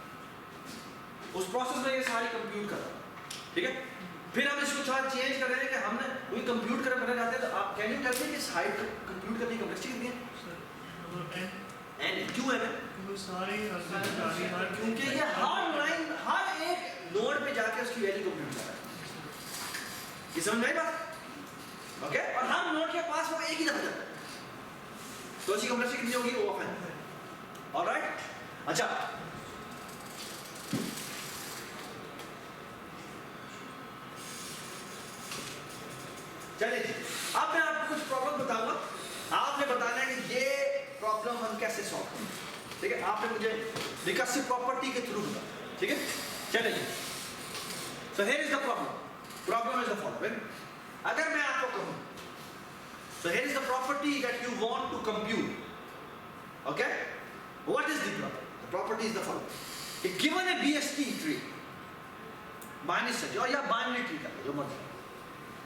उस प्रोसेस में ये सारी कंप्यूट कर रहा है। ठीक है, फिर हम इसको थोड़ा चेंज कर रहे हैं कि हमने वही कंप्यूट करना चाहते हैं, तो आप कैन यू टेल मी इस हाइट को कंप्यूट करने की कॉम्प्लेक्सिटी कितनी है? सर एन क्यों है? वो सारी हर क्योंकि ये हर लाइन हर एक नोड पे जाके उसकी वैल्यू कंप्यूट कर रहा है। ये समझ में आई बात? ओके, और हर नोड के पास वो एक ही दफा जाता है, तो उसकी कॉम्प्लेक्सिटी कितनी होगी? वो फाइन। ऑलराइट, अच्छा चलिए जी, अब मैं आपको कुछ प्रॉब्लम बताऊंगा, आपने बताना है कि ये प्रॉब्लम हम कैसे सॉल्व करें। ठीक है, आपने मुझे रिकर्सिव प्रॉपर्टी के थ्रू बताना, ठीक है? चलिए जी, so here is the problem is the following. अगर मैं आपको कहूं, so here is the property that you want to compute, okay, what is the property is the following, given a BST tree, minus जो या binary tree का जो मर्जी,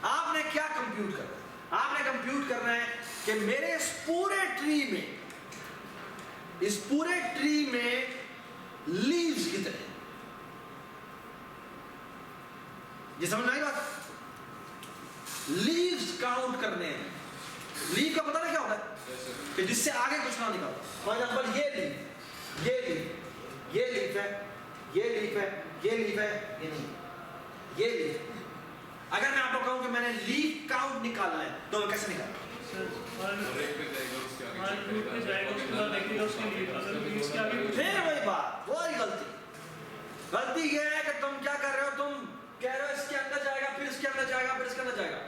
आपने क्या कंप्यूट करना है? आपने कंप्यूट करना है कि मेरे इस पूरे ट्री में लीव्स कितने हैं? ये समझ में आई बात? लीव्स काउंट करने हैं। लीव का पता ना क्या होता है? कि जिससे आगे कुछ ना निकालो। फॉर एग्जाम्पल ये लीव, ये लीव, ये लीव है, ये लीव है, ये लीव है, ये नहीं, ये लीव। अगर मैं आपको कहूं कि मैंने लीव काउंट निकालना है, तो मैं कैसे निकालूं? और एक पे जाएगा उसके आगे हर रूट पे जाएगा, उसके बाद देखेगा उसके लिए अगर भी इसके आगे कुछ फिर वही बात, वही गलती ये है कि तुम क्या कर रहे हो, तुम कह रहे हो इसके अंदर जाएगा, फिर इसके अंदर जाएगा, फिर इसके अंदर जाएगा।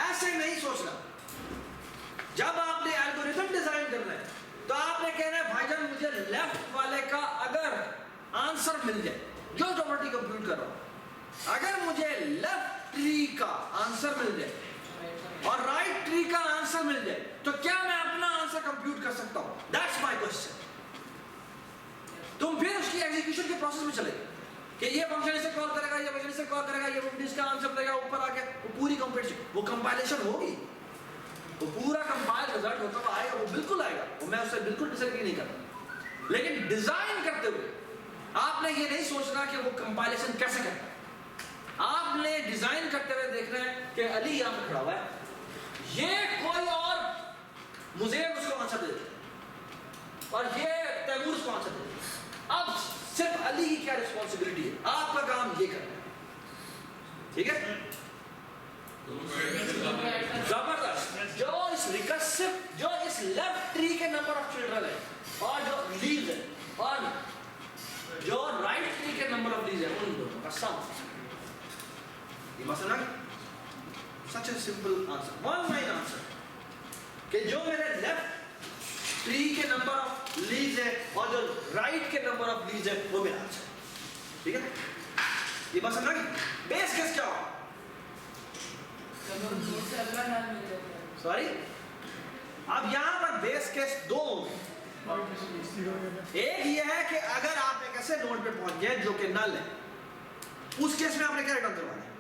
ऐसे नहीं सोचना। जब आपने एल्गोरिथम डिजाइन करना है, तो आपने कहना है भाईजान मुझे लेफ्ट वाले का अगर आंसर मिल जाए, जो प्रॉपर्टी कंप्यूट कर रहा हूं, अगर मुझे लेफ्ट ट्री का आंसर मिल जाए और राइट ट्री का आंसर मिल जाए, तो क्या मैं अपना आंसर कंप्यूट कर सकता हूं? That's my question. तुम फिर उसकी एग्जीक्यूशन के प्रोसेस में चले कि ये फंक्शन इसे कॉल करेगा, ये फंक्शन इसे कॉल करेगा, ये फंक्शन इसका आंसर देगा, ऊपर आके वो पूरी कंप्यूटेशन, वो कंपाइलेशन होगी, वो पूरा कंपाइल रिजल्ट होता हुआ आएगा, वो बिल्कुल आएगा, वो मैं उससे बिल्कुल डिसएग्री नहीं करता। लेकिन डिजाइन करते हुए आपने ये नहीं सोचना कि वो कंपाइलेशन कैसे करता है। आपने डिजाइन करते हुए देखना है कि अली यहां पर खड़ा हुआ है, ये कोई और मुझे उसको आंसर दे देता और ये तैमूर उसको आंसर दे देता। अब सिर्फ अली की क्या रिस्पॉन्सिबिलिटी है? आपका काम ये करना है, ठीक है? जबरदस्त। जो इस रिकर्सिव, जो इस लेफ्ट ट्री के नंबर ऑफ चिल्ड्रन है और जो लीव्स है, और जो राइट ट्री के नंबर ऑफ लीव्स है, उन दोनों का सम। ये मसला है, such a simple answer, one line answer, कि जो मेरे लेफ्ट ट्री के नंबर ऑफ लीव्स है और जो राइट के नंबर ऑफ लीव्स है, वो मेरा आंसर। ठीक है, ये मसला है। बेस केस क्या होगा? सॉरी, अब यहां पर बेस केस दो होंगे। एक ये है कि अगर आप एक ऐसे नोड पे पहुंच गए जो कि नल है, उस केस में आपने क्या रिटर्न करवाना है?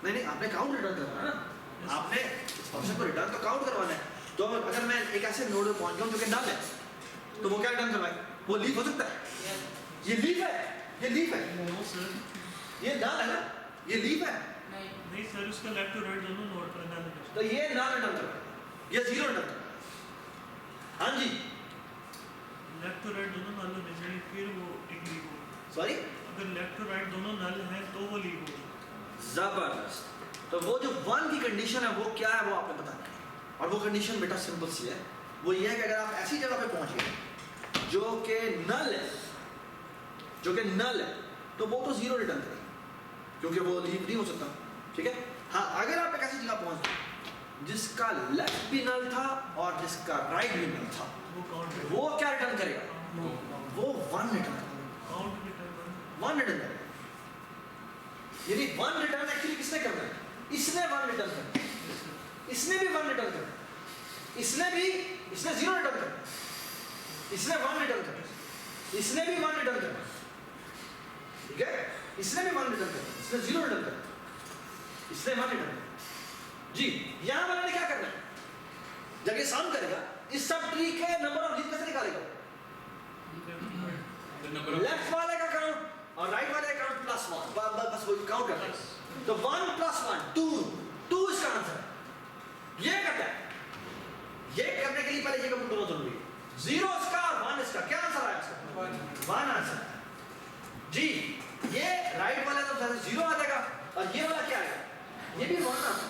नहीं, आपने काउंट रिटर्न करवाना है ना, आपने फंक्शन को रिटर्न तो काउंट करवाना है। तो अगर मैं एक ऐसे नोड पे पहुंच गया जो कि नल है, तो वो क्या रिटर्न करवाए? वो लीफ हो सकता है, ये लीफ है, ये लीफ है, ये नल है ना, ये लीफ है। नहीं सर, उसका लेफ्ट और राइट दोनों नोड पर नल है, तो ये नल रिटर्न करवाए, ये जीरो रिटर्न करवाए। हाँ जी, लेफ्ट और राइट दोनों नल होने चाहिए, फिर वो एक लीव होगा। सॉरी, अगर लेफ्ट और राइट दोनों नल हैं तो वो लीव होगा। जबरदस्त। तो वो जो वन की कंडीशन है वो क्या है, वो आपने बताना है। और वो कंडीशन बेटा सिंपल सी है, वो ये है कि अगर आप ऐसी जगह पे पहुंच गए जो कि नल है, जो कि नल है, तो वो तो जीरो रिटर्न करेगी क्योंकि वो लीव नहीं हो सकता। ठीक है, हाँ, अगर आप एक ऐसी जगह पहुंच गए जिसका लेफ्ट भी नल था और जिसका राइट भी नल था, वो काउंट वो क्या रिटर्न करेगा? वो वन रिटर्न करेगा, काउंट भी कर वन रिटर्न करेगा। यानी 1 रिटर्न एक्चुअली किसने करना है? इसने 1 रिटर्न करना है, इसने भी 1 रिटर्न करना है, इसने 0 रिटर्न करना है, इसने 1 रिटर्न करना है, इसने भी 1 रिटर्न करना है, ठीक है? इसने भी 1 रिटर्न करना है, इसने 0 रिटर्न करना है, इसने 1 रिटर्न करना है। जी यहां वाले ने क्या करना है? जब ये सम करेगा इस सब ट्री के नंबर ऑफ लीफ कैसे निकालेगा? लेफ्ट वाले का काउंट और राइट वाले का काउंट प्लस 1, बस वो काउंट करता है। तो 1 + 1 2 इसका आंसर है। ये करता है, ये करने के लिए पहले ये कंप्यूटर होना जरूरी है। 0 इसका और 1 इसका, क्या आंसर आया इसका? 1 आंसर जी। ये राइट वाला तो 0 आ जाएगा और ये वाला क्या आएगा? ये भी 1 आता है,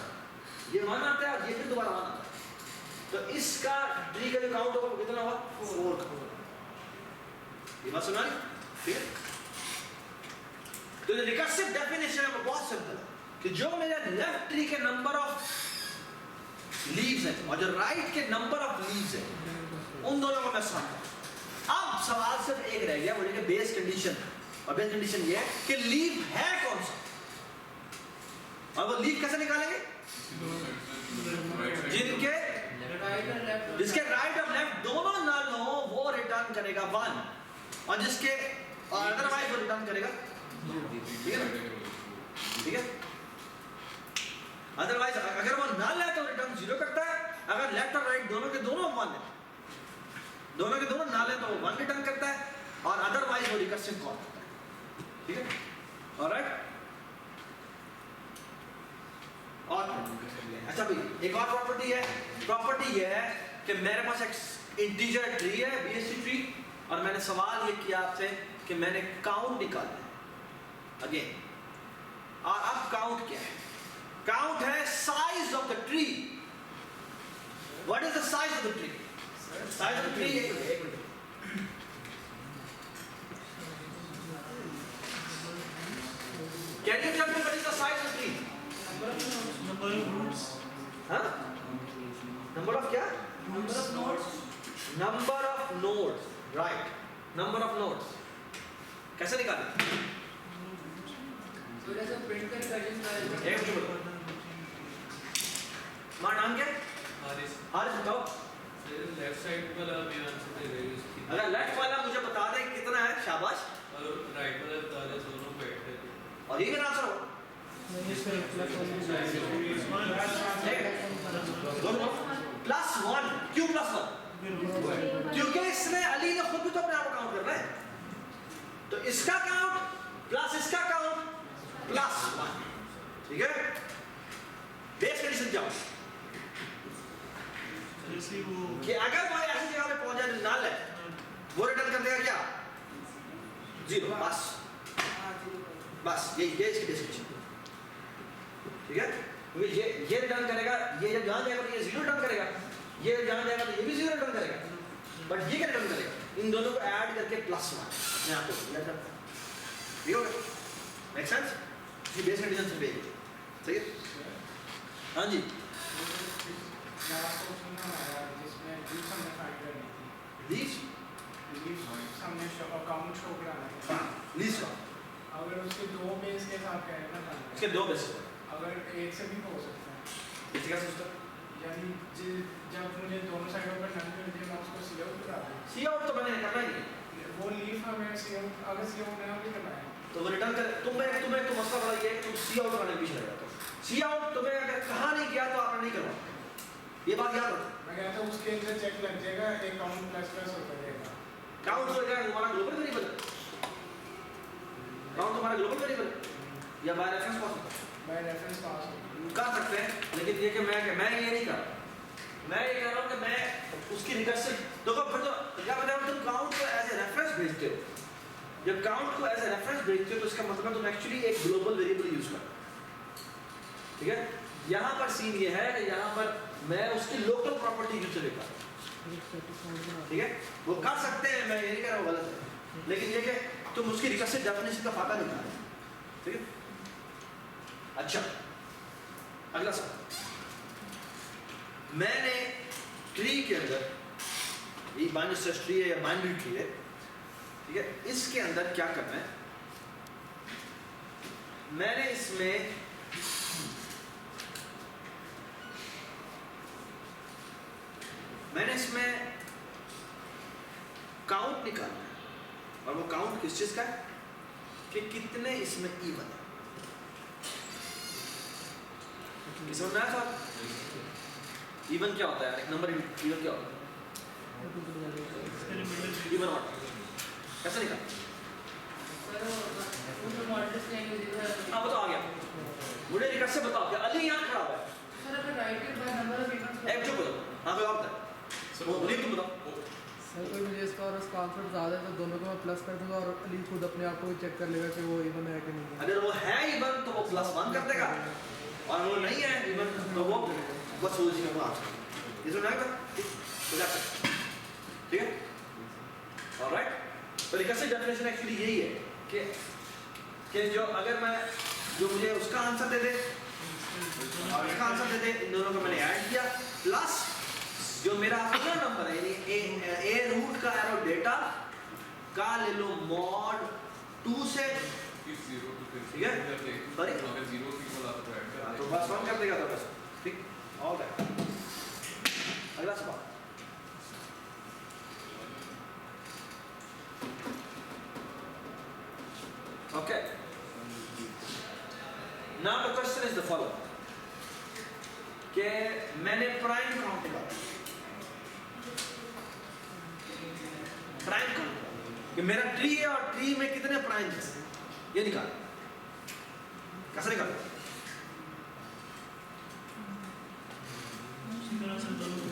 ये 1 आता है और ये फिर दोबारा 1 आता है। तो इसका ट्री का जो काउंट होगा वो कितना होगा? 4 का। ये बात सुना? ठीक है। तो रिकर्सिव डेफिनेशन है वो बहुत सिंपल है कि जो मेरे लेफ्ट ट्री के नंबर ऑफ लीव्स है और जो राइट के नंबर ऑफ लीव्स है उन दोनों को मैं समझता हूं। अब सवाल सिर्फ एक रह गया, वो है बेस कंडीशन। और बेस कंडीशन ये है कि लीव है कौन सा, और वो लीव कैसे निकालेंगे? जिसके राइट और लेफ्ट दोनों नल हो वो रिटर्न करेगा 1, और जिसके अदरवाइज वो रिटर्न करेगा 0। ठीक है। अदरवाइज अगर वो नल है तो रिटर्न 0 करता है, अगर लेफ्ट और राइट दोनों के दोनों 1 है, दोनों के दोनों नल है तो वो 1 रिटर्न करता है, और अदरवाइज वो रिकर्सिव कॉल करता है। ठीक है। ऑलराइट। और अच्छा भाई एक और प्रॉपर्टी है, प्रॉपर्टी ये है कि मेरे पास एक इंटीजर ट्री है, बीएससी ट्री, और मैंने सवाल ये किया आपसे कि मैंने काउंट निकालना है अगेन। और अब काउंट क्या है? काउंट है size of the tree. What is the size of the tree? Size of the tree एक minute. Can you tell me what is the size of the tree? Number of roots. Huh? Number of क्या? Number of nodes. Number of nodes. Right. Number of nodes. कैसे निकालें? So there's a print conversion एक minute बोलो। माँ नाम क्या? हारिस बताओ। Left side वाला मेरा आंसर दे रही है उसकी, अगर लेफ्ट वाला मुझे बता दे कितना है, शाबाश। और राइट वाला बता दे दोनों पे ऐड करके। और ये मेरा आंसर होगा। दोनों +1। क्यों +1? क्योंकि इसने अली ने खुद भी तो अपने आप को काउंट करना है, तो इसका काउंट प्लस इसका काउंट +1। ठीक है। बेस कंडीशन जाओ कि अगर कोई ऐसी जगह पे पहुंच जाए नल है, वो रिटर्न कर देगा क्या? 0। बस ये इसकी बेस कंडीशन। ठीक है। ये रिटर्न करेगा, ये जब जहां जाएगा तो ये 0 रिटर्न करेगा, ये जहां जाएगा तो ये भी 0 रिटर्न करेगा, बट ये क्या रिटर्न करेगा? इन दोनों को ऐड करके +1 मैं आपको लेटर ठीक हो गया? Make sense? ये बेस कंडीशन से बेस सही है। हाँ जी लीव्स लीव्स का अगर उसके 2 बेस के साथ करें ना, इसके 2 बेस अगर एक से भी हो सकता है, इसका सिस्टम यानी जब मुझे दोनों साइडों पर नल मिल जाए मैं उसको सी आउट करा दूँ। सी आउट तो मैंने करना ही है, वो लीफ हमें सी आउट, अगर सी आउट नहीं भी करना है तो वो रिटर्न कर। तुम्हें तो मसला बड़ा ये है कि तुम सी आउट करने के पीछे लग जाते हो। सी आउट तुम्हें अगर कहा नहीं किया तो आपने नहीं करवा, ये बात याद रखो। मैं कहता हूँ उसके अंदर चेक लग जाएगा, एक काउंट प्लस होता रहेगा। काउंट हो जाएगा तुम्हारा ग्लोबल वेरिएबल, काउंट तुम्हारा ग्लोबल वेरिएबल या by reference pass by reference pass कर सकते हैं, लेकिन ये कि मैं ये नहीं कर रहा, मैं ये कह रहा हूँ कि मैं उसकी रिकर्सिव देखो। फिर तो क्या बता रहा हूँ, तुम काउंट को एज ए रेफरेंस भेजते हो। जब काउंट को एज ए रेफरेंस भेजते हो तो इसका मतलब तुम एक्चुअली एक ग्लोबल वेरिएबल यूज कर। ठीक है। यहाँ पर सीन ये है कि यहाँ पर मैं उसकी लोकल प्रॉपर्टी यूज लेता हूँ। ठीक है। वो कर सकते हैं, मैं ये नहीं कह रहा हूँ गलत है, लेकिन ये कि तुम उसकी रिकर्सिव डेफिनेशन का फायदा निकाल। ठीक है। अच्छा अगला सवाल, मैंने ट्री के अंदर ये बाइनरी सर्च ट्री है या बाइनरी ट्री है, ठीक है, इसके अंदर क्या करना है? मैंने इसमें काउंट निकालना है, और वो काउंट किस चीज का है कि कितने इसमें इवन है। समझ में आया साहब? इवन क्या होता है? एक नंबर इवन क्या होता है? इवन ऑड कैसे निकाल? सर वो मॉडल्स लैंग्वेज है। हाँ बताओ, आ गया मुझे निकट से बताओ। क्या अली यहाँ खड़ा हुआ है? सर अगर righted by number of events एक चुप बताओ। हाँ कोई और बताओ, वो तुम बताओ। सर कोई मुझे इसका और उसका आंसर ज़्यादा है तो दोनों को मैं प्लस कर दूंगा और अली खुद अपने आप को चेक कर लेगा कि वो इवन है कि नहीं है। अगर वो है इवन तो वो +1 कर देगा, और वो नहीं है इवन तो वो बस वो जी में आंसर। ये सुना है ठीक है? ऑलराइट, तो रिकर्सिव डेफिनेशन एक्चुअली यही है कि जो अगर मैं जो मुझे उसका आंसर दे दे और इसका आंसर दे दे, इन दोनों को मैंने ऐड किया, प्लस जो मेरा अगला नंबर है यानी ए रूट का एरो डेटा का ले लो मॉड 2 से, ठीक है? सॉरी तो बस 1 कर देगा तो बस ठीक। ऑल राइट, अगला सवाल। Okay, now the question is the following कि मैंने प्राइम काउंट निकाला, प्राइम काउंट कि मेरा ट्री है और ट्री में कितने प्राइम है ये निकाल। कैसे निकाल? उसी तरह से दोनों को